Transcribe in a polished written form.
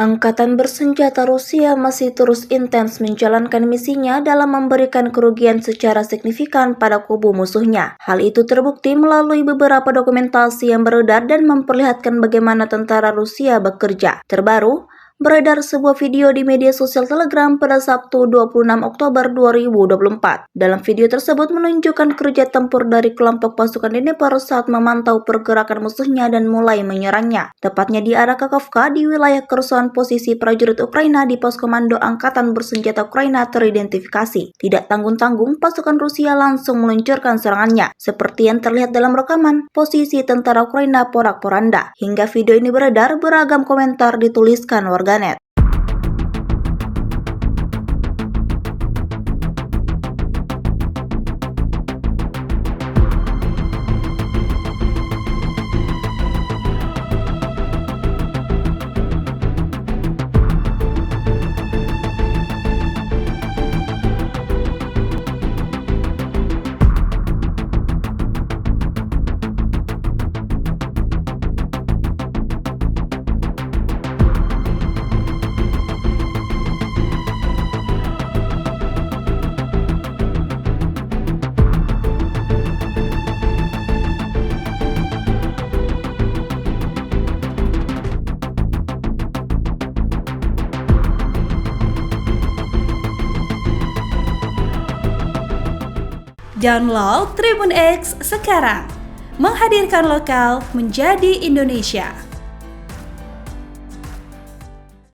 Angkatan bersenjata Rusia masih terus intens menjalankan misinya dalam memberikan kerugian secara signifikan pada kubu musuhnya. Hal itu terbukti melalui beberapa dokumentasi yang beredar dan memperlihatkan bagaimana tentara Rusia bekerja. Terbaru, beredar sebuah video di media sosial Telegram pada Sabtu 26 Oktober 2024. Dalam video tersebut menunjukkan kerja tempur dari kelompok pasukan Dnipro saat memantau pergerakan musuhnya dan mulai menyerangnya. Tepatnya di arah Kakhovka di wilayah kerusuhan posisi prajurit Ukraina di pos komando Angkatan Bersenjata Ukraina teridentifikasi. Tidak tanggung-tanggung, pasukan Rusia langsung meluncurkan serangannya. Seperti yang terlihat dalam rekaman, posisi tentara Ukraina porak-poranda. Hingga video ini beredar, beragam komentar dituliskan warganet. Download Tribun X sekarang, menghadirkan lokal menjadi Indonesia.